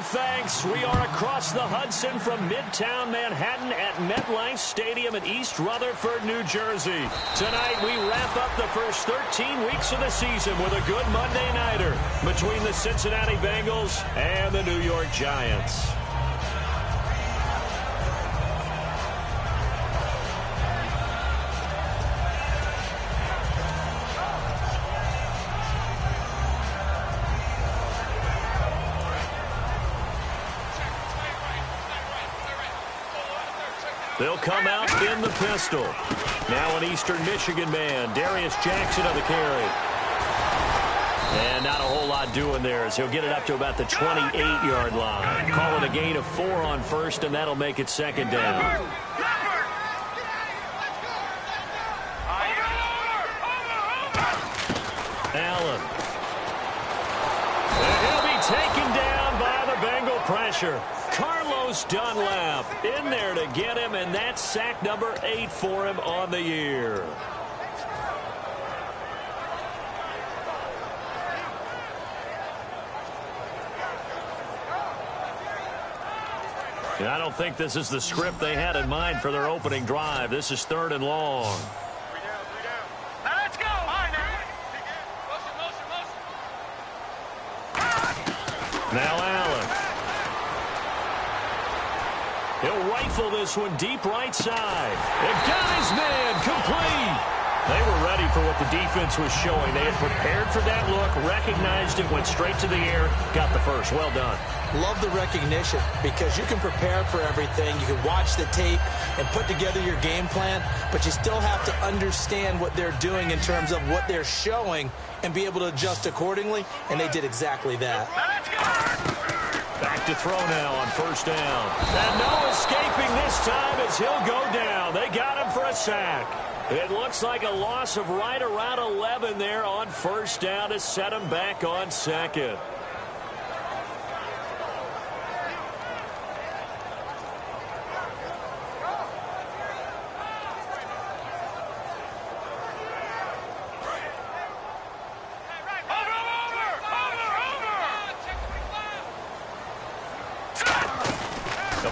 thanks. We are across the Hudson from Midtown Manhattan at MetLife Stadium in East Rutherford, New Jersey. Tonight, we wrap up the first 13 weeks of the season with a good Monday nighter between the Cincinnati Bengals and the New York Giants. They'll come out in the pistol. Now an Eastern Michigan man, Darius Jackson of the carry. And not a whole lot doing there as he'll get it up to about the 28-yard line. Call it a gain of 4 on first, and that'll make it second down. Allen. And he'll be taken down by the Bengal pressure. Carlos Dunlap in there to get him, and that's sack number 8 for him on the year. And I don't think this is the script they had in mind for their opening drive. This is 3rd and long. Let's go. Now Allen. He'll rifle this one deep right side. And got his man complete. They were ready for what the defense was showing. They had prepared for that look, recognized it, went straight to the air, got the first. Well done. Love the recognition because you can prepare for everything. You can watch the tape and put together your game plan, but you still have to understand what they're doing in terms of what they're showing and be able to adjust accordingly, and they did exactly that. Back to throw now on 1st down. And no escaping this time as he'll go down. They got him for a sack. It looks like a loss of right around 11 there on 1st down to set him back on 2nd.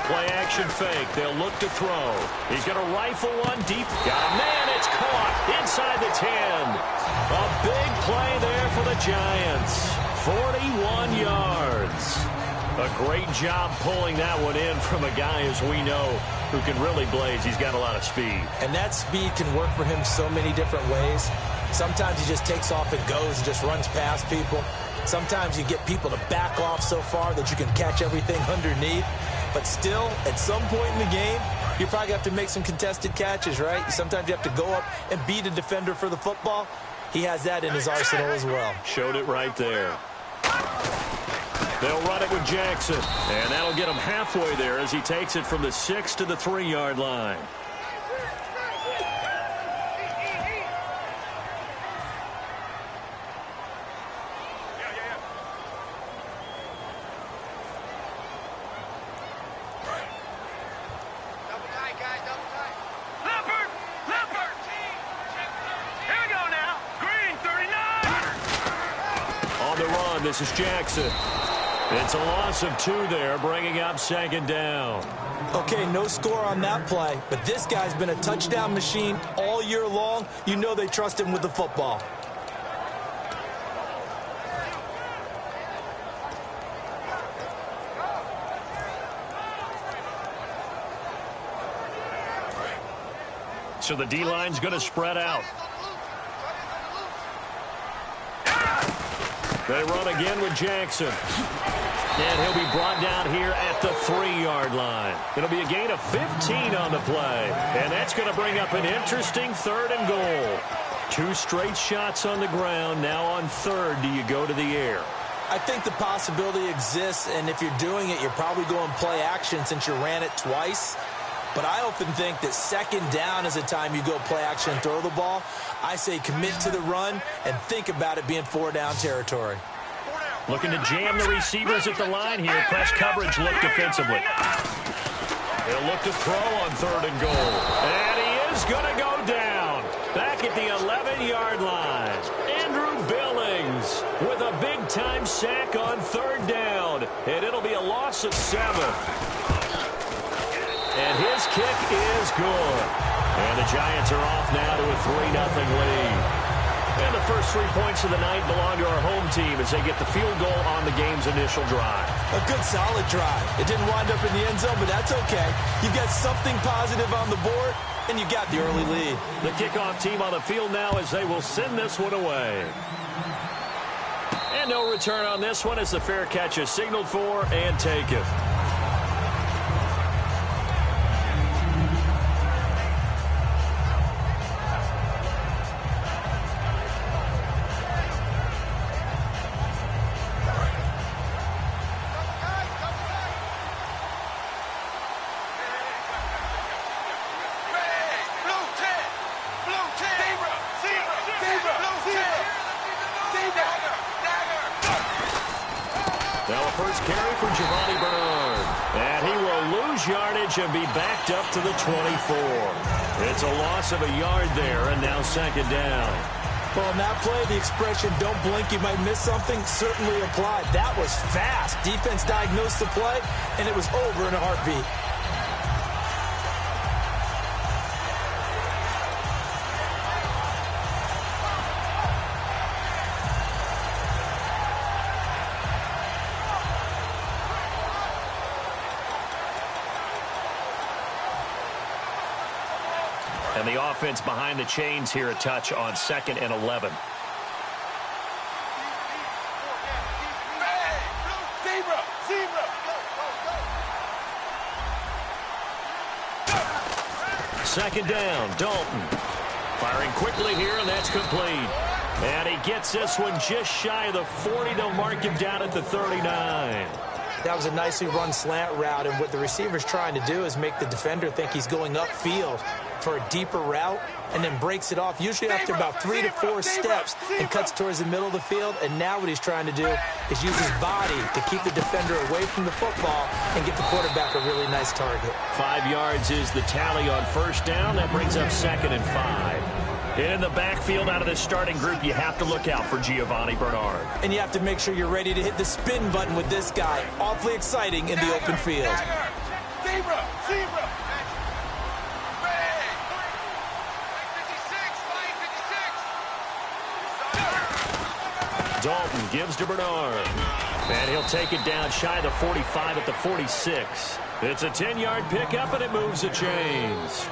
Play-action fake. They'll look to throw. He's going to rifle one deep. Got a man. It's caught inside the 10. A big play there for the Giants. 41 yards. A great job pulling that one in from a guy, as we know, who can really blaze. He's got a lot of speed. And that speed can work for him so many different ways. Sometimes he just takes off and goes and just runs past people. Sometimes you get people to back off so far that you can catch everything underneath. But still, at some point in the game, you probably have to make some contested catches, right? Sometimes you have to go up and beat a defender for the football. He has that in his arsenal as well. Showed it right there. They'll run it with Jackson. And that'll get him halfway there as he takes it from the 6 to the 3-yard line. This is Jackson. It's a loss of 2 there, bringing up 2nd down. Okay, no score on that play, but this guy's been a touchdown machine all year long. You know they trust him with the football. So the D-line's going to spread out. They run again with Jackson. And he'll be brought down here at the 3-yard line. It'll be a gain of 15 on the play. And that's going to bring up an interesting 3rd and goal. 2 straight shots on the ground. Now on 3rd, do you go to the air? I think the possibility exists, and if you're doing it, you're probably going play action since you ran it twice. But I often think that 2nd down is the time you go play action and throw the ball. I say commit to the run and think about it being 4-down territory. Looking to jam the receivers at the line here. Press coverage look defensively. They'll look to throw on 3rd and goal. And he is going to go down. Back at the 11-yard line. Andrew Billings with a big-time sack on 3rd down. And it'll be a loss of 7. And his kick is good. And the Giants are off now to a 3-0 lead. And the first 3 points of the night belong to our home team as they get the field goal on the game's initial drive. A good, solid drive. It didn't wind up in the end zone, but that's okay. You've got something positive on the board, and you got the early lead. The kickoff team on the field now as they will send this one away. And no return on this one as the fair catch is signaled for and taken. And be backed up to the 24. It's a loss of a yard there, and now second down. Well, in that play, the expression, don't blink, you might miss something, certainly applied. That was fast. Defense diagnosed the play, and it was over in a heartbeat. And the offense behind the chains here a touch on 2nd and 11. Second down, Dalton. Firing quickly here, and that's complete. And he gets this one just shy of the 40. They'll mark him down at the 39. That was a nicely run slant route, and what the receiver's trying to do is make the defender think he's going upfield for a deeper route, and then breaks it off, usually after about 3 to 4 steps, and cuts towards the middle of the field. And now what he's trying to do is use his body to keep the defender away from the football and get the quarterback a really nice target. 5 yards is the tally on first down. That brings up 2nd and 5. In the backfield out of this starting group, you have to look out for Giovanni Bernard. And you have to make sure you're ready to hit the spin button with this guy. Awfully exciting in the open field. Dalton gives to Bernard. And he'll take it down shy of the 45 at the 46. It's a 10-yard pickup, and it moves the chains.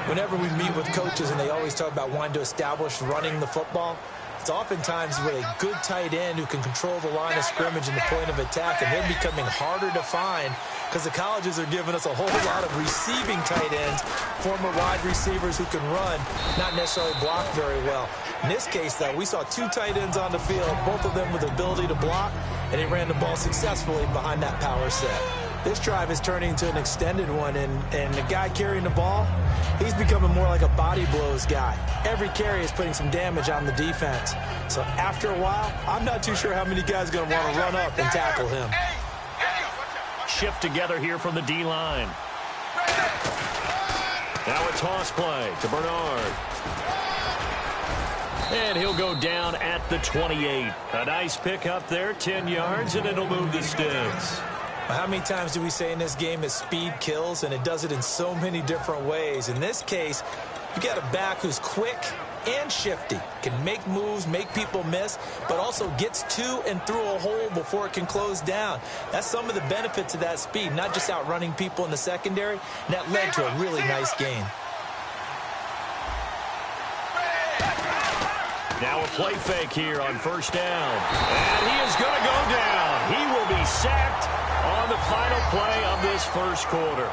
Whenever we meet with coaches and they always talk about wanting to establish running the football, it's oftentimes with a good tight end who can control the line of scrimmage and the point of attack, and they're becoming harder to find because the colleges are giving us a whole lot of receiving tight ends, former wide receivers who can run, not necessarily block very well. In this case, though, we saw 2 tight ends on the field, both of them with the ability to block, and they ran the ball successfully behind that power set. This drive is turning into an extended one, and the guy carrying the ball, he's becoming more like a body blows guy. Every carry is putting some damage on the defense. So after a while, I'm not too sure how many guys are going to want to run up and tackle him. Shift together here from the D-line. Now a toss play to Bernard. And he'll go down at the 28. A nice pick up there, 10 yards, and it'll move the sticks. How many times do we say in this game that speed kills, and it does it in so many different ways? In this case, you got a back who's quick and shifty, can make moves, make people miss, but also gets to and through a hole before it can close down. That's some of the benefits of that speed, not just outrunning people in the secondary, and that led to a really nice gain. Now a play fake here on first down. And he is going to go down. He will be sacked on the final play of this first quarter.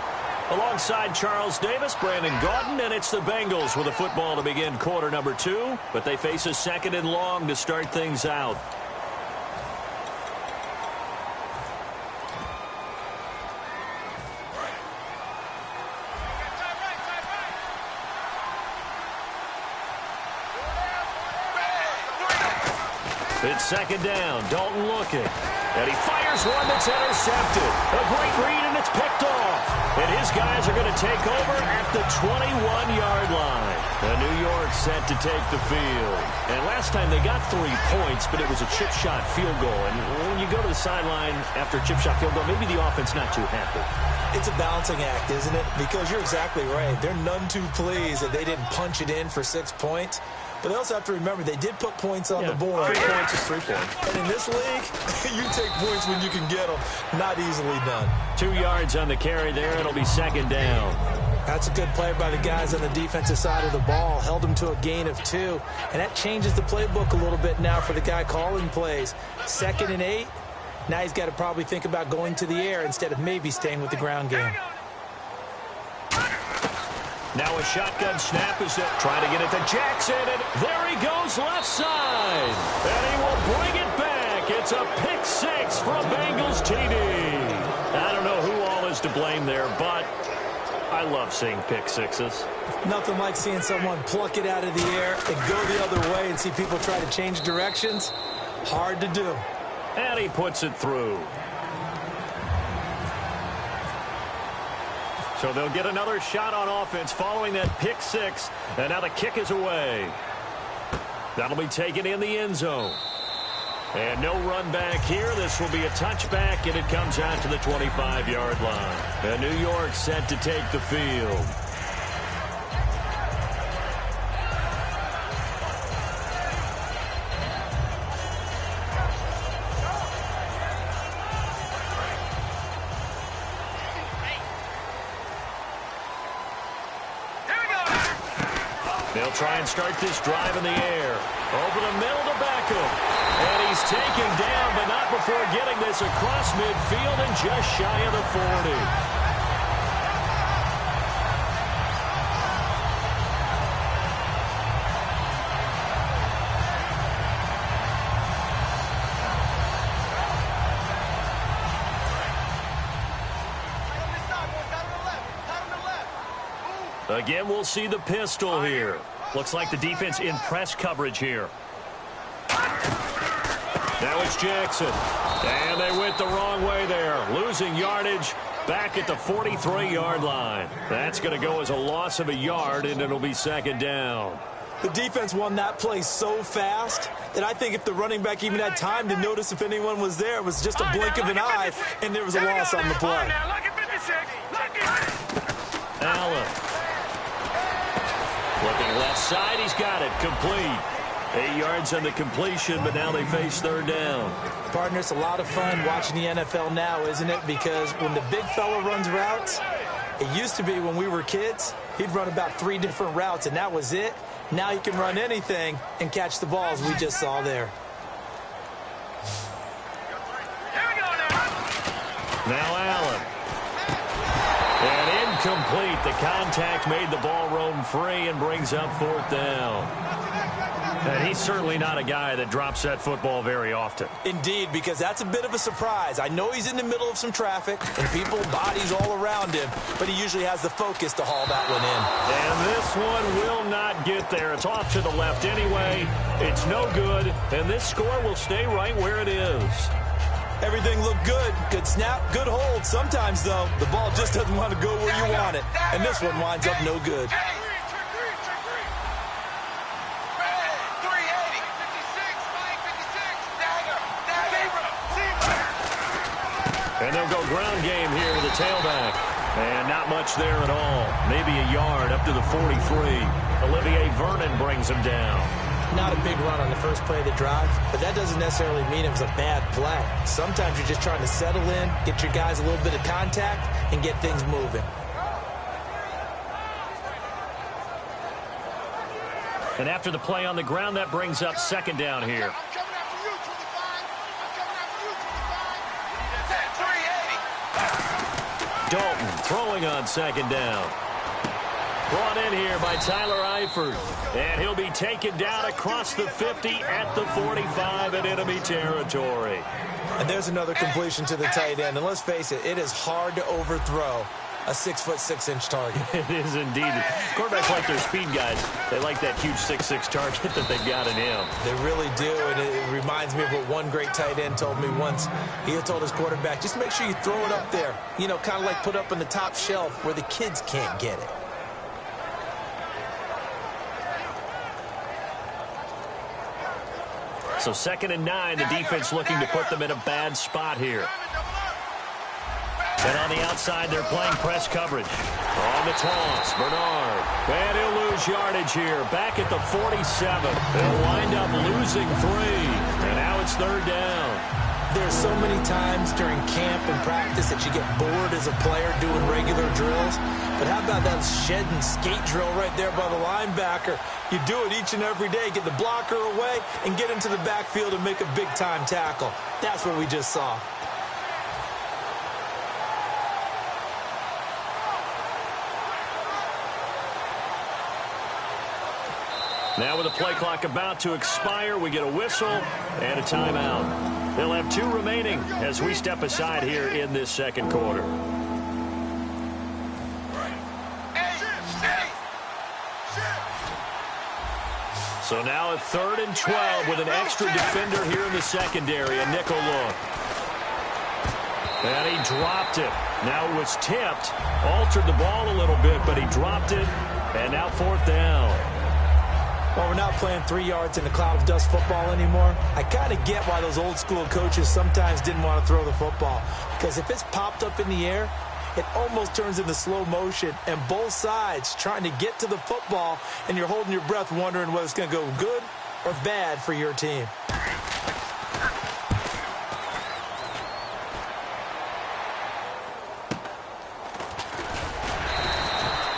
Alongside Charles Davis, Brandon Gaudin, and it's the Bengals with a football to begin quarter number 2. But they face a 2nd and long to start things out. It's 2nd down. Dalton looking. And he fires one that's intercepted. A great read, and It's picked off. And his guys are going to take over at the 21-yard line. The New York set to take the field. And last time they got 3 points, but it was a chip shot field goal. And when you go to the sideline after a chip shot field goal, maybe the offense not too happy. It's a balancing act, isn't it? Because you're exactly right. They're none too pleased that they didn't punch it in for 6 points. But they also have to remember they did put points on the board. 3 points is 3 points. And in this league, you take points when you can get them. Not easily done. 2 yards on the carry there. It'll be second down. That's a good play by the guys on the defensive side of the ball. Held them to a gain of 2. And that changes the playbook a little bit now for the guy calling plays. 2nd and 8. Now he's got to probably think about going to the air instead of maybe staying with the ground game. Now a shotgun snap is trying to get it to Jackson, and there he goes left side. And he will bring it back. It's a pick 6 from Bengals TD. I don't know who all is to blame there, but I love seeing pick 6s. Nothing like seeing someone pluck it out of the air and go the other way and see people try to change directions. Hard to do. And he puts it through. So they'll get another shot on offense following that pick 6. And now the kick is away. That'll be taken in the end zone. And no run back here. This will be a touchback, and it comes out to the 25-yard line. And New York set to take the field. They'll try and start this drive in the air. Over the middle to Beckham. And he's taken down, but not before getting this across midfield and just shy of the 40. Again, we'll see the pistol here. Looks like the defense in press coverage here. Now it's Jackson. And they went the wrong way there. Losing yardage back at the 43-yard line. That's going to go as a loss of a yard, and it'll be second down. The defense won that play so fast that I think if the running back even had time to notice if anyone was there, it was just a blink of an eye, and there was a loss on the play. Allen. Looking left side, he's got it. Complete. 8 yards on the completion, but now they face third down. Partner, it's a lot of fun watching the NFL now, isn't it? Because when the big fella runs routes, it used to be when we were kids, he'd run about 3 different routes, and that was it. Now he can run anything and catch the balls we just saw there. Now Allen. And incomplete. The contact made the ball roam free and brings up fourth down. And he's certainly not a guy that drops that football very often. Indeed, because that's a bit of a surprise. I know he's in the middle of some traffic and people, bodies all around him, but he usually has the focus to haul that one in. And this one will not get there. It's off to the left anyway. It's no good, and this score will stay right where it is. Everything looked good. Good snap, good hold. Sometimes, though, the ball just doesn't want to go where you want it. And this one winds up no good. And they'll go ground game here with the tailback. And not much there at all. Maybe a yard up to the 43. Olivier Vernon brings him down. Not a big run on the first play of the drive, but that doesn't necessarily mean it was a bad play. Sometimes you're just trying to settle in, get your guys a little bit of contact, and get things moving. And after the play on the ground, that brings up second down here. Dalton throwing on second down. Brought in here by Tyler Eifert. And he'll be taken down across the 50 at the 45 in enemy territory. And there's another completion to the tight end. And let's face it, it is hard to overthrow a 6'6" target. It is indeed. Quarterbacks like their speed guys. They like that huge 6'6" target that they've got in him. They really do, and it reminds me of what one great tight end told me once. He had told his quarterback, just make sure you throw it up there. You know, kind of like put up on the top shelf where the kids can't get it. So 2nd and 9, the defense looking to put them in a bad spot here. And on the outside, they're playing press coverage. On the toss, Bernard. And he'll lose yardage here. Back at the 47. They'll wind up losing 3. And now it's 3rd down. There's so many times during camp and practice that you get bored as a player doing regular drills. But how about that shed and skate drill right there by the linebacker? You do it each and every day. Get the blocker away and get into the backfield and make a big-time tackle. That's what we just saw. Now with the play clock about to expire, we get a whistle and a timeout. They'll have 2 remaining as we step aside here in this 2nd quarter. So now a 3rd and 12 with an extra defender here in the secondary, a nickel look. And he dropped it. Now it was tipped, altered the ball a little bit, but he dropped it, and now 4th down. Well, we're not playing 3 yards in a cloud of dust football anymore. I kind of get why those old school coaches sometimes didn't want to throw the football. Because if it's popped up in the air, it almost turns into slow motion. And both sides trying to get to the football, and you're holding your breath wondering whether it's going to go good or bad for your team.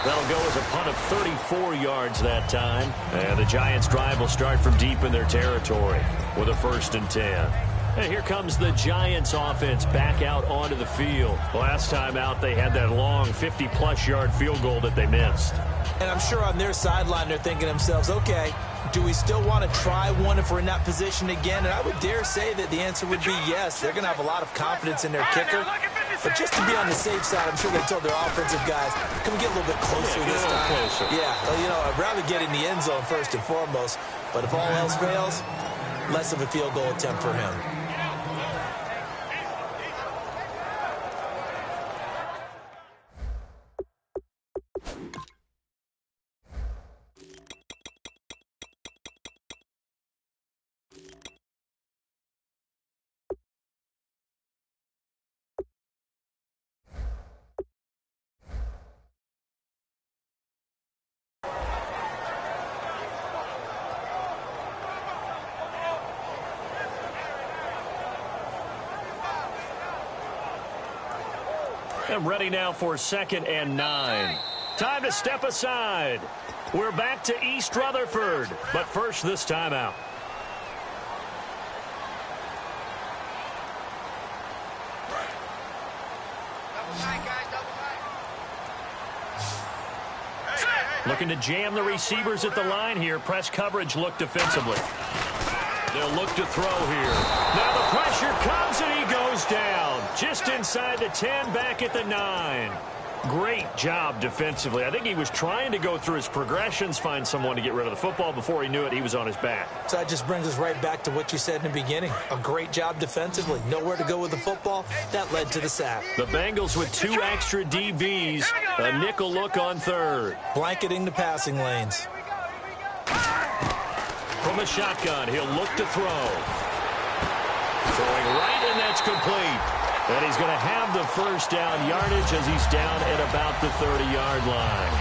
That'll go as a punt of 34 yards that time. And the Giants' drive will start from deep in their territory with a 1st and 10. And here comes the Giants' offense back out onto the field. Last time out, they had that long 50-plus yard field goal that they missed. And I'm sure on their sideline, they're thinking to themselves, okay, do we still want to try one if we're in that position again? And I would dare say that the answer would be yes. They're going to have a lot of confidence in their kicker. But just to be on the safe side, I'm sure they told their offensive guys, can we get a little bit closer this time? Closer. Yeah, well, you know, I'd rather get in the end zone first and foremost. But if all else fails, less of a field goal attempt for him. And ready now for 2nd and 9. Time to step aside. We're back to East Rutherford. But first, this timeout. Looking to jam the receivers at the line here. Press coverage look defensively. They'll look to throw here. Now the pressure comes and he goes down. Just inside the 10, back at the 9. Great job defensively. I think he was trying to go through his progressions, find someone to get rid of the football. Before he knew it, he was on his back. So that just brings us right back to what you said in the beginning. A great job defensively. Nowhere to go with the football. That led to the sack. The Bengals with 2 extra DBs. A nickel look on 3rd. Blanketing the passing lanes. From the shotgun, he'll look to throw. Throwing right, and that's complete. And he's going to have the 1st down yardage as he's down at about the 30-yard line.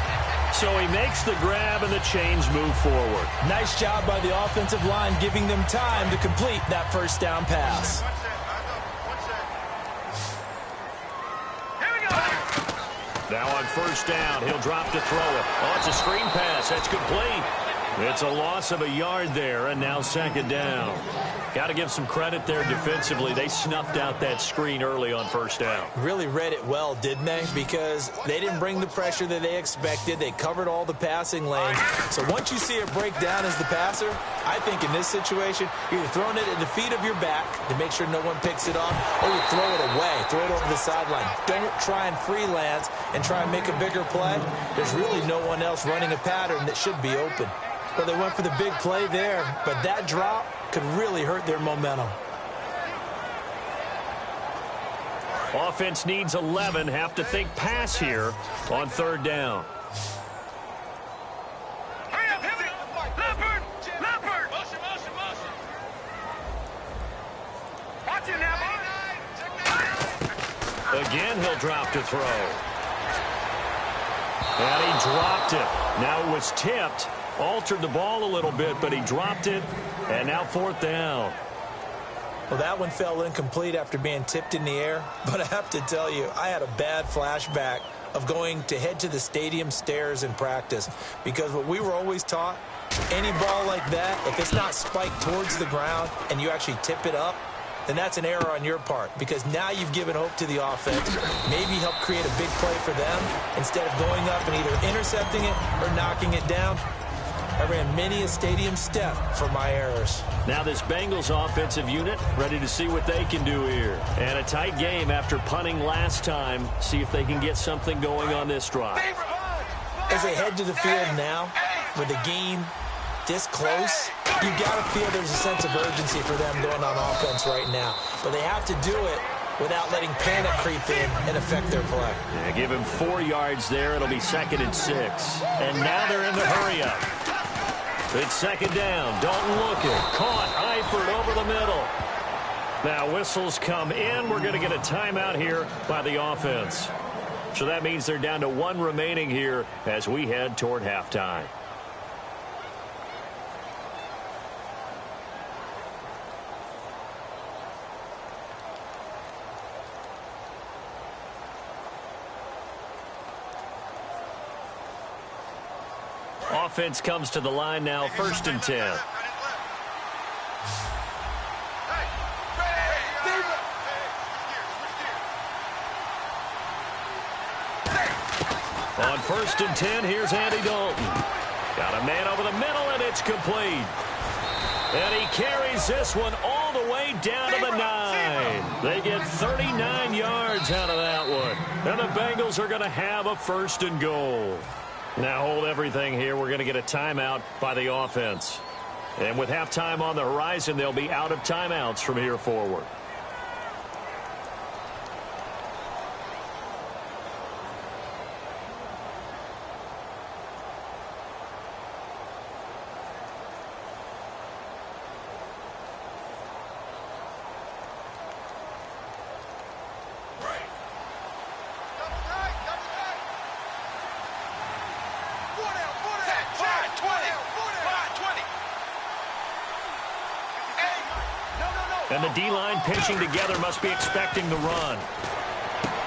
So he makes the grab and the chains move forward. Nice job by the offensive line giving them time to complete that 1st down pass. Now on 1st down, he'll drop to throw it. Oh, it's a screen pass. That's complete. It's a loss of a yard there, and now 2nd down. Got to give some credit there defensively. They snuffed out that screen early on 1st down. Really read it well, didn't they? Because they didn't bring the pressure that they expected. They covered all the passing lanes. So once you see it break down as the passer, I think in this situation, you're throwing it at the feet of your back to make sure no one picks it up, or you throw it away. throw it over the sideline. Don't try and freelance and try and make a bigger play. There's really no one else running a pattern that should be open. Well, they went for the big play there, but that drop could really hurt their momentum. Offense needs 11. Have to think pass here on third down. Hurry up, hit it! Leopard! Leopard! Motion, motion, motion! Watch it now, boy! Again, he'll drop to throw. And he dropped it. Now it was tipped. Altered the ball a little bit, but he dropped it. And now fourth down. Well, that one fell incomplete after being tipped in the air. But I have to tell you, I had a bad flashback of going to head to the stadium stairs in practice. Because what we were always taught, any ball like that, if it's not spiked towards the ground and you actually tip it up, then that's an error on your part. Because now you've given hope to the offense. Maybe help create a big play for them instead of going up and either intercepting it or knocking it down. I ran many a stadium step for my errors. Now this Bengals offensive unit ready to see what they can do here. And a tight game after punting last time. See if they can get something going on this drive. As they head to the field now, with the game this close, you got to feel there's a sense of urgency for them going on offense right now. But they have to do it without letting panic creep in and affect their play. Yeah, give him 4 yards there. It'll be 2nd and 6. And now they're in the hurry-up. It's second down. Dalton looking. Caught. Eifert over the middle. Now whistles come in. We're going to get a timeout here by the offense. So that means they're down to 1 remaining here as we head toward halftime. Offense comes to the line now, 1st and 10. On 1st and 10, here's Andy Dalton. Got a man over the middle, and it's complete. And he carries this one all the way down to the 9. They get 39 yards out of that one. And the Bengals are going to have a 1st and goal. Now hold everything here. We're going to get a timeout by the offense. And with halftime on the horizon, they'll be out of timeouts from here forward. And the D-line pinching together must be expecting the run.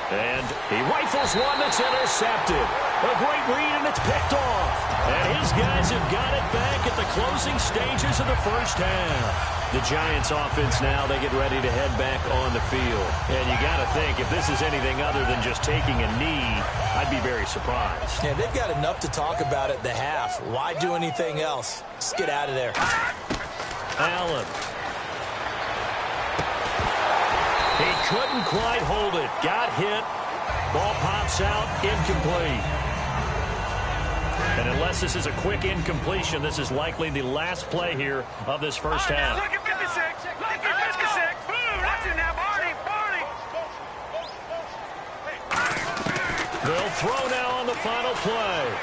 And he rifles one that's intercepted. A great read, and it's picked off. And his guys have got it back at the closing stages of the first half. The Giants offense now, they get ready to head back on the field. And you got to think, if this is anything other than just taking a knee, I'd be very surprised. Yeah, they've got enough to talk about at the half. Why do anything else? Just get out of there. Allen. He couldn't quite hold it. Got hit. Ball pops out. Incomplete. And unless this is a quick incompletion, this is likely the last play here of this first half. Look at 56. Look at 56. Boom. That's it now, Barney. Barney. They'll throw now on the final play.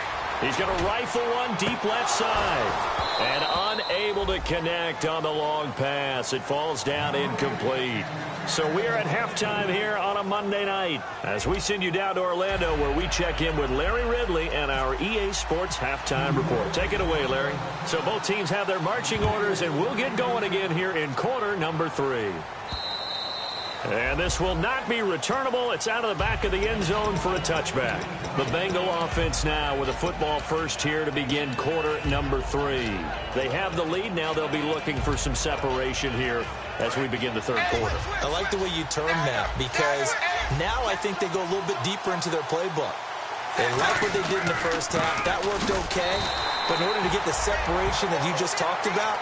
He's going to rifle one deep left side. And unable to connect on the long pass. It falls down incomplete. So we are at halftime here on a Monday night as we send you down to Orlando where we check in with Larry Ridley and our EA Sports Halftime Report. Take it away, Larry. So both teams have their marching orders, and we'll get going again here in quarter number 3. And this will not be returnable. It's out of the back of the end zone for a touchback. The Bengal offense now with a football first here to begin quarter number 3. They have the lead. Now they'll be looking for some separation here as we begin the third quarter. I like the way you term that because now I think they go a little bit deeper into their playbook. They like what they did in the first half. That worked okay. But in order to get the separation that you just talked about,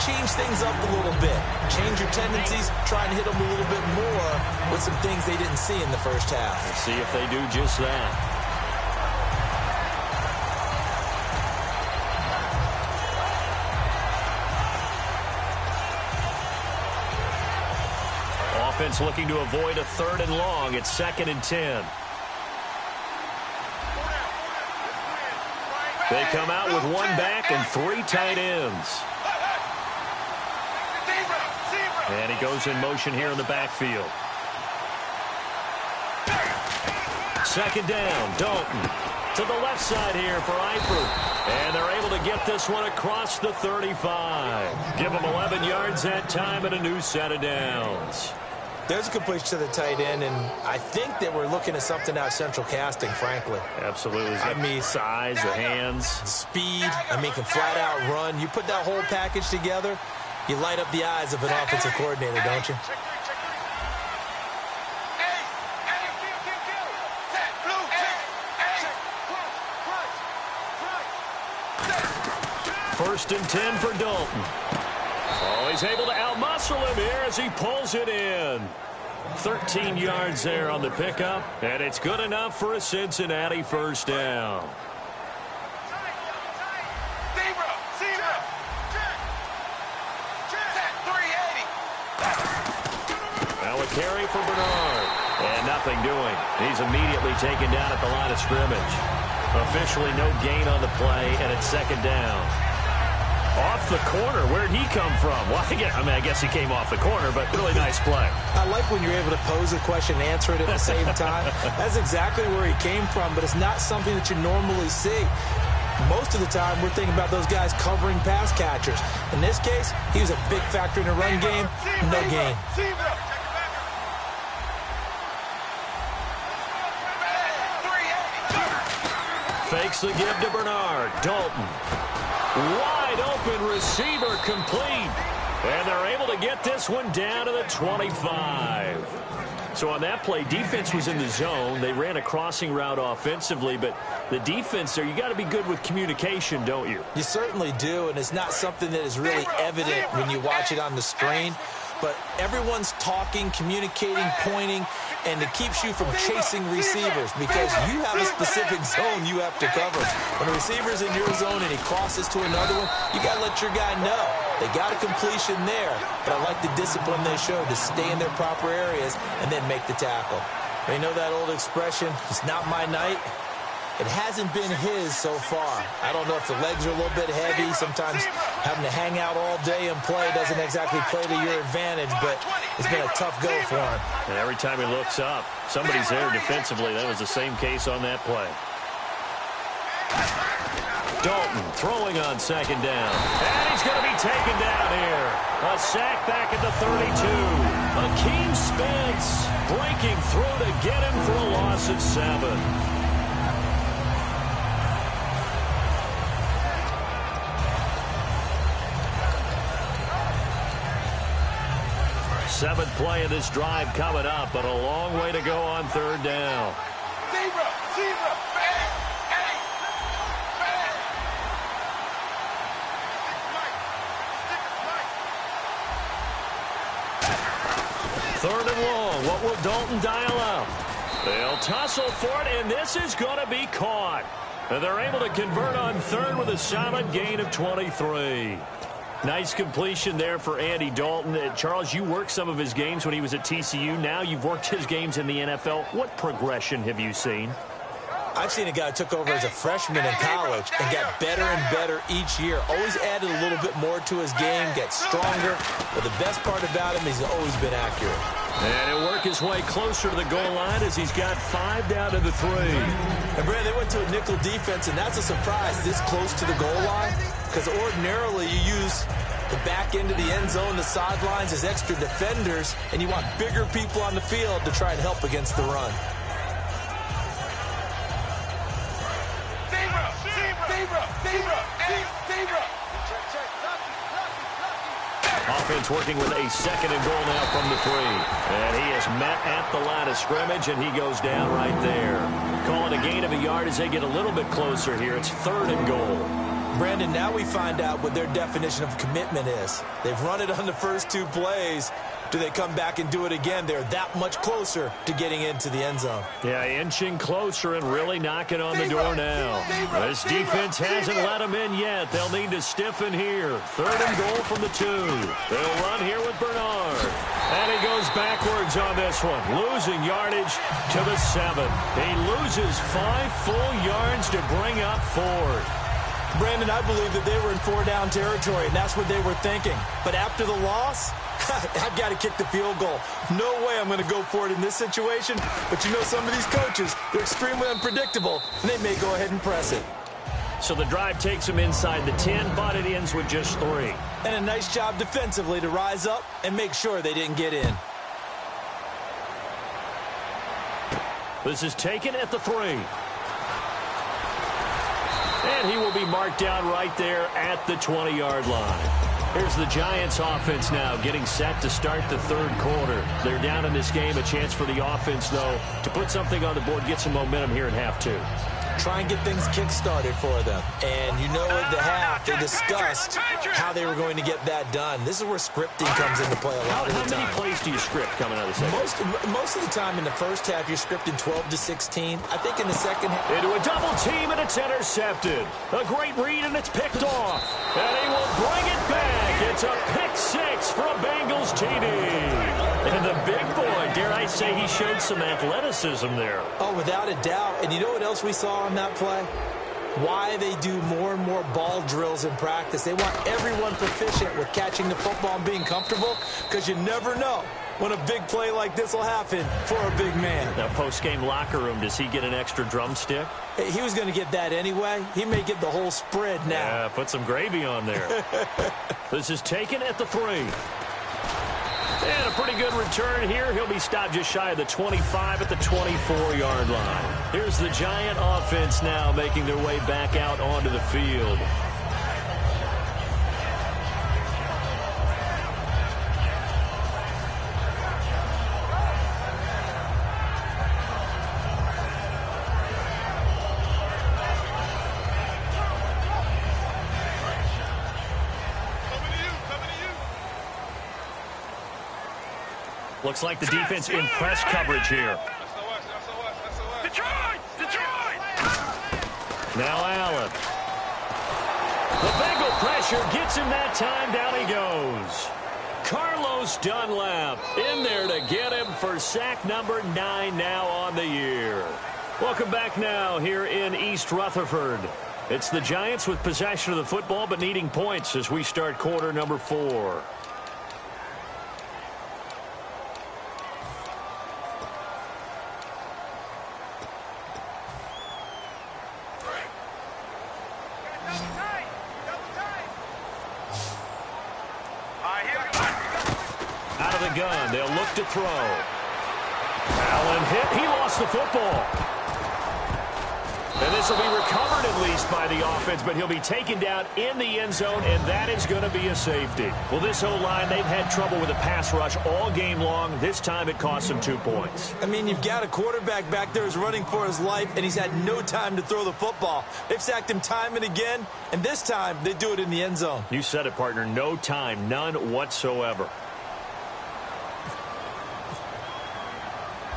change things up a little bit. Change your tendencies, try and hit them a little bit more with some things they didn't see in the first half. Let's see if they do just that. Offense looking to avoid a 3rd and long. It's 2nd and 10. They come out with 1 back and 3 tight ends. And he goes in motion here in the backfield. 2nd down, Dalton. To the left side here for Eifert. And they're able to get this one across the 35. Give them 11 yards that time and a new set of downs. There's a completion to the tight end, and I think that we're looking at something out of central casting, frankly. Absolutely. I mean, size, the hands. Speed. I mean, can flat out run. You put that whole package together, you light up the eyes of an offensive coordinator, don't you? First and 10 for Dalton. Oh, he's able to outmuscle him here as he pulls it in. 13 yards there on the pickup, and it's good enough for a Cincinnati first down. Now a carry for Bernard, and nothing doing. He's immediately taken down at the line of scrimmage. Officially no gain on the play, and it's 2nd down. Off the corner. Where'd he come from? Well, I guess he came off the corner, but really nice play. I like when you're able to pose a question and answer it at the same time. That's exactly where he came from, but it's not something that you normally see. Most of the time, we're thinking about those guys covering pass catchers. In this case, he was a big factor in the run game. No gain. Fakes the give to Bernard. Dalton. Wide open receiver complete. And they're able to get this one down to the 25. So on that play, defense was in the zone. They ran a crossing route offensively, but the defense there, you got to be good with communication, don't you? You certainly do, and it's not something that is really evident when you watch it on the screen. But everyone's talking, communicating, pointing, and it keeps you from chasing receivers because you have a specific zone you have to cover. When a receiver's in your zone and he crosses to another one, you got to let your guy know. They got a completion there, but I like the discipline they showed to stay in their proper areas and then make the tackle. You know that old expression, it's not my night? It hasn't been his so far. I don't know if the legs are a little bit heavy. Sometimes having to hang out all day and play doesn't exactly play to your advantage, but it's been a tough go for him. And every time he looks up, somebody's there defensively. That was the same case on that play. Dalton throwing on 2nd down. And he's going to be taken down here. A sack back at the 32. Akeem Spence breaking through to get him for a loss of 7. 7th play of this drive coming up, but a long way to go on 3rd down. Third and long. What will Dalton dial up? They'll tussle for it, and this is going to be caught. And they're able to convert on 3rd with a solid gain of 23. Nice completion there for Andy Dalton. Charles, you worked some of his games when he was at TCU. Now you've worked his games in the NFL. What progression have you seen? I've seen a guy who took over as a freshman in college and got better and better each year. Always added a little bit more to his game, got stronger. But the best part about him is he's always been accurate. And he'll work his way closer to the goal line as he's got 5 down to the 3. And, Brad, they went to a nickel defense, and that's a surprise this close to the goal line because ordinarily you use the back end of the end zone, the sidelines as extra defenders, and you want bigger people on the field to try and help against the run. Offense working with a 2nd and goal now from the 3. And he is met at the line of scrimmage, and he goes down right there. Calling a gain of a yard as they get a little bit closer here. It's 3rd and goal. Brandon, now we find out what their definition of commitment is. They've run it on the first 2 plays. Do they come back and do it again? They're that much closer to getting into the end zone. Yeah, inching closer and really knocking on the door now. This defense hasn't let them in yet. They'll need to stiffen here. 3rd and goal from the 2. They'll run here with Bernard. And he goes backwards on this one, losing yardage to the 7. He loses 5 full yards to bring up 4th. Brandon, I believe that they were in 4-down territory, and that's what they were thinking. But after the loss, I've got to kick the field goal. No way I'm going to go for it in this situation. But you know, some of these coaches, they're extremely unpredictable, and they may go ahead and press it. So the drive takes them inside the 10, but it ends with just 3. And a nice job defensively to rise up and make sure they didn't get in. This is taken at the 3. And he will be marked down right there at the 20-yard line. Here's the Giants offense now getting set to start the 3rd quarter. They're down in this game. A chance for the offense, though, to put something on the board, get some momentum here in half 2. Try and get things kick-started for them. And you know, at the half, they discussed how they were going to get that done. This is where scripting comes into play a lot of the time. How many plays do you script coming out of the second? Most of the time in the first half, you're scripting 12 to 16. I think in the second half... Into a double team, and it's intercepted. A great read, and it's picked off. And he will bring it back. It's a pick 6 for a Bengals TD. And the big boy, dare I say, he showed some athleticism there. Oh, without a doubt. And you know what else we saw on that play? Why they do more and more ball drills in practice. They want everyone proficient with catching the football and being comfortable, because you never know when a big play like this will happen for a big man. Now, post-game locker room, does he get an extra drumstick? Hey, he was going to get that anyway. He may get the whole spread now. Yeah, put some gravy on there. This is taken at the 3. And a pretty good return here. He'll be stopped just shy of the 25 at the 24-yard line. Here's the Giant offense now making their way back out onto the field. Looks like the defense in press coverage here. Detroit! Now Allen. The Bengal pressure gets him that time. Down he goes. Carlos Dunlap in there to get him for sack number 9 now on the year. Welcome back now here in East Rutherford. It's the Giants with possession of the football but needing points as we start quarter number 4. Out of the gun, they'll look to throw. Allen hit, he lost the football. And this will be recovered at least by the offense, but he'll be taken down in the end zone, and that is going to be a safety. Well, this O-line, they've had trouble with a pass rush all game long. This time it cost them 2 points. I mean, you've got a quarterback back there who's running for his life, and he's had no time to throw the football. They've sacked him time and again, and this time they do it in the end zone. You said it, partner. No time, none whatsoever.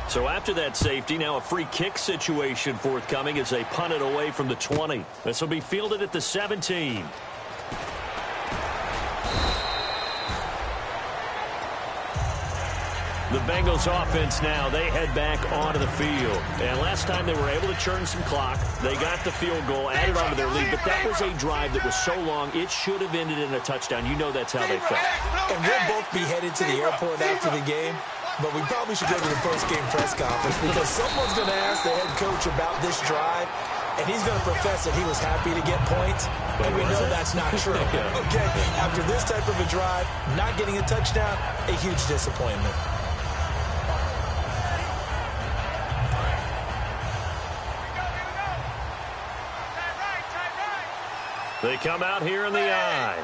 So after that safety, now a free kick situation forthcoming as they punt it away from the 20. This will be fielded at the 17. The Bengals offense now, they head back onto the field. And last time they were able to churn some clock. They got the field goal, added onto their lead. But that was a drive that was so long, it should have ended in a touchdown. You know that's how they felt. And we'll both be headed to the airport after the game. But we probably should go to the post-game press conference because someone's going to ask the head coach about this drive, and he's going to profess that he was happy to get points, and we know that's not true. Okay, after this type of a drive, not getting a touchdown, a huge disappointment. They come out here in the eye.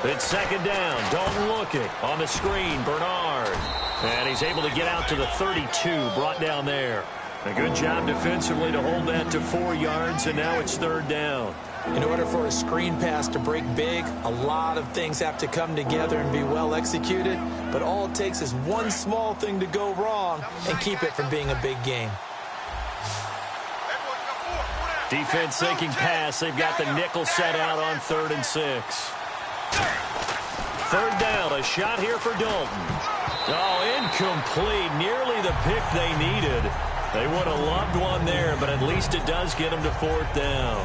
It's second down. Dalton looking on the screen. Bernard. And he's able to get out to the 32. Brought down there A good job defensively to hold that to 4 yards, and now it's 3rd down. In order for a screen pass to break big, a lot of things have to come together and be well executed, but all it takes is one small thing to go wrong and keep it from being a big game. Defense thinking pass. They've got the nickel set out on 3rd and 6. 3rd down, a shot here for Dalton. Oh, incomplete. Nearly the pick they needed. They would have loved one there, but at least it does get them to 4th down.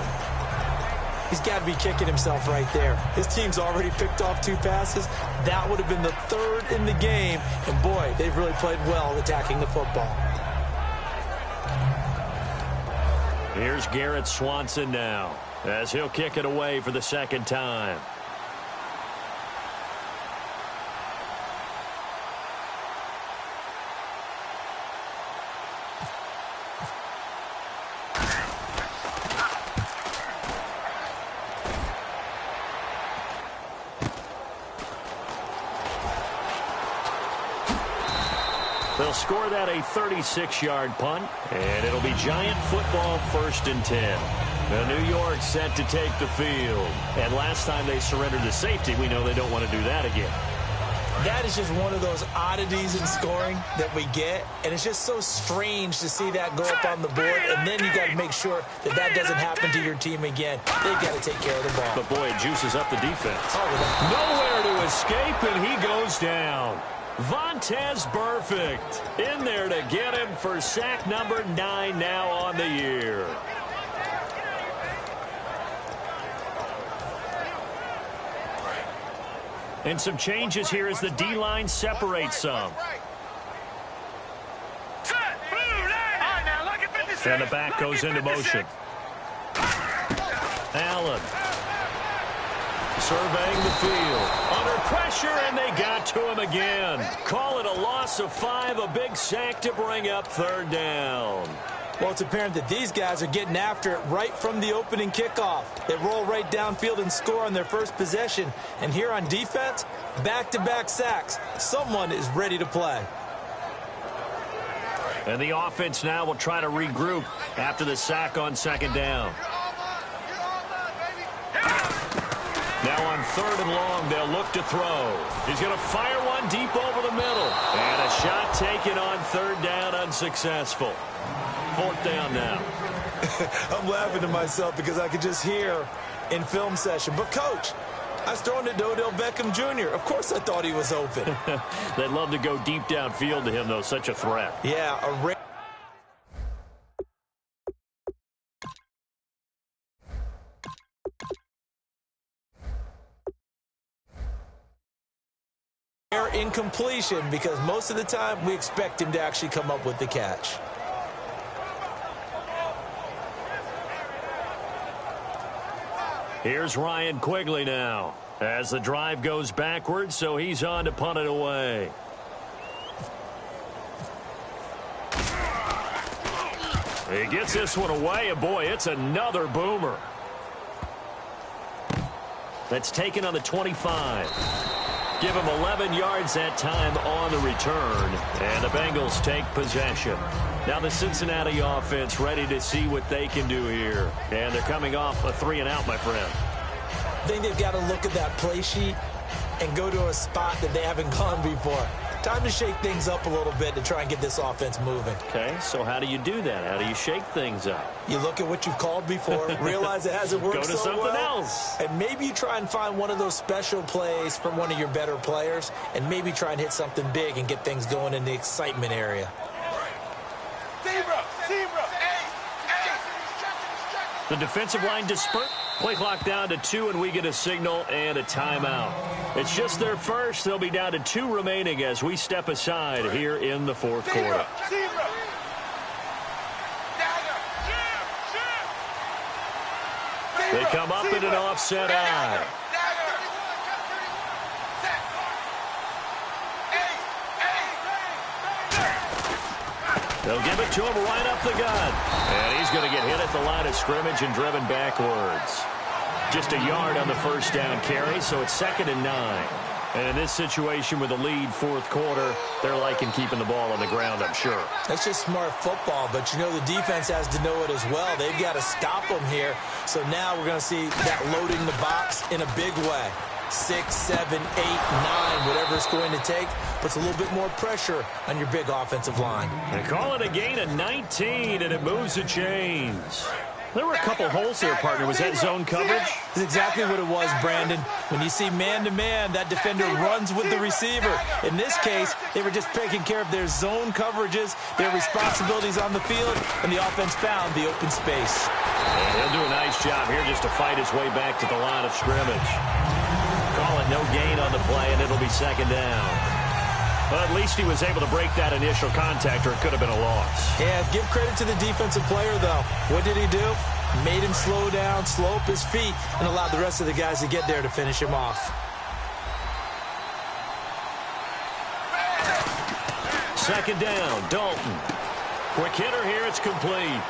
He's got to be kicking himself right there. His team's already picked off 2 passes. That would have been the 3rd in the game. And, boy, they've really played well attacking the football. Here's Garrett Swanson now as he'll kick it away for the 2nd time. They'll score that a 36-yard punt, and it'll be Giant football 1st and 10. Now, New York set to take the field. And last time they surrendered to safety, we know they don't want to do that again. That is just one of those oddities in scoring that we get, and it's just so strange to see that go up on the board, and then you got to make sure that that doesn't happen to your team again. They've got to take care of the ball. But, boy, it juices up the defense. Nowhere to escape, and he goes down. Vontez Burfict in there to get him for sack number 9 now on the year. And some changes here as the D-line separates some. And the back goes into motion. Allen surveying the field. Under pressure, and they got to him again. Call it a loss of 5, a big sack to bring up 3rd down. Well, it's apparent that these guys are getting after it right from the opening kickoff. They roll right downfield and score on their first possession. And here on defense, back-to-back sacks. Someone is ready to play. And the offense now will try to regroup after the sack on 2nd down. Now on 3rd and long, they'll look to throw. He's going to fire one deep over the middle. And a shot taken on 3rd down, unsuccessful. 4th down now. I'm laughing to myself because I could just hear in film session. But, Coach, I was throwing it to Odell Beckham Jr. Of course I thought he was open. They'd love to go deep downfield to him, though. Such a threat. Yeah, incompletion because most of the time we expect him to actually come up with the catch. Here's Ryan Quigley now as the drive goes backwards, so he's on to punt it away. He gets this one away, and boy, it's another boomer. That's taken on the 25. Give him 11 yards that time on the return, and the Bengals take possession. Now the Cincinnati offense ready to see what they can do here. And they're coming off a 3-and-out, my friend. I think they've got to look at that play sheet and go to a spot that they haven't gone before. Time to shake things up a little bit to try and get this offense moving. Okay, so how do you do that? How do you shake things up? You look at what you've called before, realize it hasn't worked so well. Go to something else. And maybe you try and find one of those special plays from one of your better players, and maybe try and hit something big and get things going in the excitement area. The defensive line dispersed. Play clock down to 2, and we get a signal and a timeout. It's just their first. They'll be down to 2 remaining as we step aside here in the 4th quarter. They come up in an offset eye. They'll give it to him right up the gut. And he's going to get hit at the line of scrimmage and driven backwards. Just a yard on the first down carry, so it's 2nd and 9. And in this situation with a lead fourth quarter, they're liking keeping the ball on the ground, I'm sure. That's just smart football, but you know the defense has to know it as well. They've got to stop them here. So now we're going to see that loading the box in a big way. 6, 7, 8, 9, whatever it's going to take, puts a little bit more pressure on your big offensive line. They call it a gain of 19, and it moves the chains. There were a couple holes there, partner. Was that zone coverage? That's exactly what it was, Brandon. When you see man-to-man, that defender runs with the receiver. In this case, they were just taking care of their zone coverages, their responsibilities on the field, and the offense found the open space. And he'll do a nice job here just to fight his way back to the line of scrimmage. Call it no gain on the play, and it'll be second down. But at least he was able to break that initial contact, or it could have been a loss. Yeah, give credit to the defensive player, though. What did he do? Made him slow down, slow up his feet, and allowed the rest of the guys to get there to finish him off. Second down, Dalton. Quick hitter here, it's complete.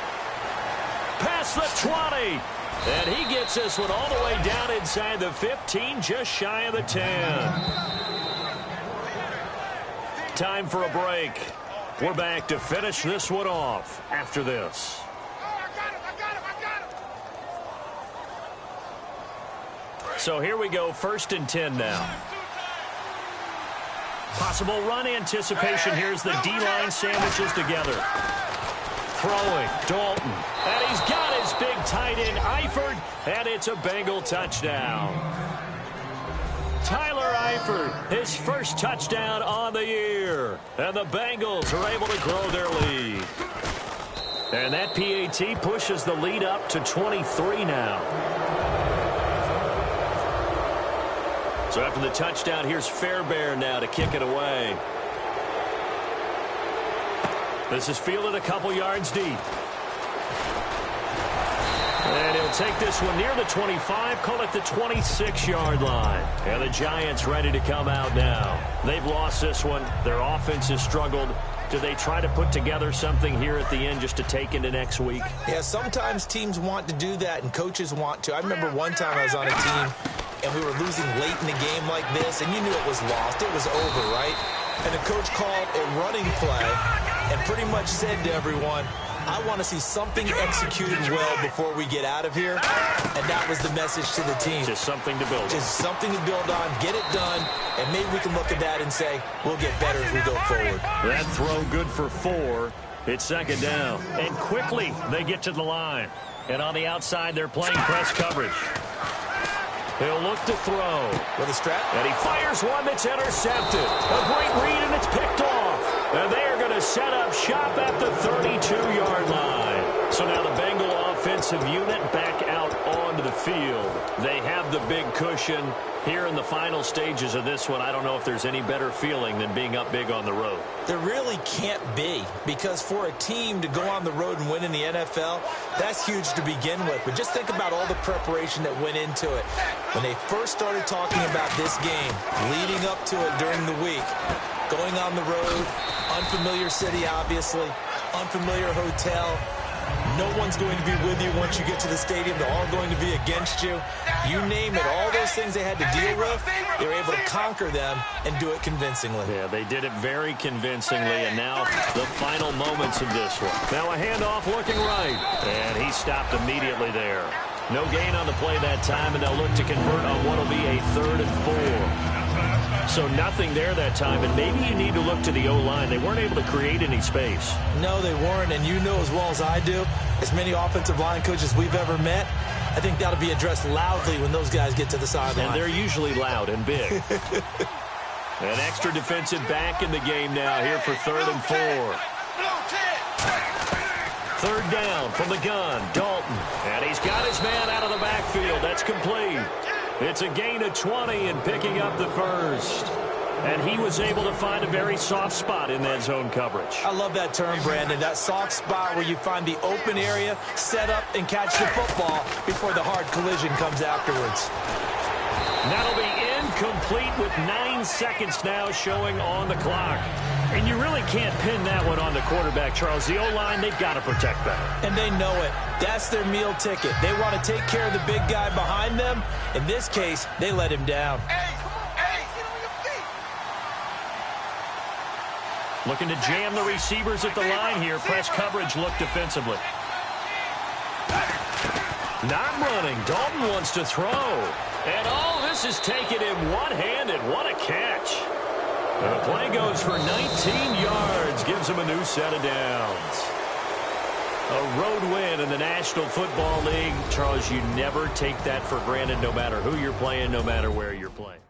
Past the 20. And he gets this one all the way down inside the 15, just shy of the 10. Time for a break. We're back to finish this one off after this. So here we go, 1st and 10 now. Possible run anticipation. Here's the D-line sandwiches together. Throwing, Dalton. And he's got his big tight end, Eifert, and it's a Bengal touchdown. Tyler Eifert, his first touchdown on the year. And the Bengals are able to grow their lead. And that PAT pushes the lead up to 23 now. So after the touchdown, here's Fairbairn now to kick it away. This is fielded a couple yards deep. And he'll take this one near the 25, call it the 26-yard line. And the Giants ready to come out now. They've lost this one. Their offense has struggled. Do they try to put together something here at the end just to take into next week? Yeah, sometimes teams want to do that and coaches want to. I remember one time I was on a team and we were losing late in the game like this, and you knew it was lost. It was over, right? And the coach called a running play and pretty much said to everyone, I want to see something executed well before we get out of here. And that was the message to the team. Just something to build on. Just something to build on, get it done, and maybe we can look at that and say, we'll get better as we go forward. That throw good for 4. It's second down. And quickly they get to the line. And on the outside, they're playing press coverage. He'll look to throw. With a strap. And he fires one that's intercepted. A great read, and it's picked off. And they are going to set up shop at the 32-yard line. So now the Bengal offensive unit back out onto the field. They have the big cushion. Here in the final stages of this one, I don't know if there's any better feeling than being up big on the road. There really can't be, because for a team to go on the road and win in the NFL, that's huge to begin with. But just think about all the preparation that went into it. When they first started talking about this game, leading up to it during the week, going on the road, unfamiliar city, obviously, unfamiliar hotel. No one's going to be with you once you get to the stadium. They're all going to be against you. You name it, all those things they had to deal with, they were able to conquer them and do it convincingly. Yeah, they did it very convincingly, and now the final moments of this one. Now a handoff looking right, and he stopped immediately there. No gain on the play that time, and they'll look to convert on what will be a 3rd and 4. So nothing there that time, and maybe you need to look to the O-line. They weren't able to create any space. No, they weren't, and you know as well as I do, as many offensive line coaches we've ever met, I think that'll be addressed loudly when those guys get to the sideline. And they're usually loud and big. An extra defensive back in the game now here for 3rd and 4. 3rd down from the gun, Dalton. And he's got his man out of the backfield. That's complete. It's a gain of 20 and picking up the first. And he was able to find a very soft spot in that zone coverage. I love that term, Brandon. That soft spot where you find the open area, set up, and catch the football before the hard collision comes afterwards. That'll be incomplete with 9 seconds now showing on the clock. And you really can't pin that one on the quarterback, Charles. The O-line, they've got to protect better. And they know it. That's their meal ticket. They want to take care of the big guy behind them. In this case, they let him down. Looking to jam the receivers at the line here. Press coverage look defensively. Not running. Dalton wants to throw. And all this is taken in one-handed. What a catch. The play goes for 19 yards. Gives him a new set of downs. A road win in the National Football League. Charles, you never take that for granted no matter who you're playing, no matter where you're playing.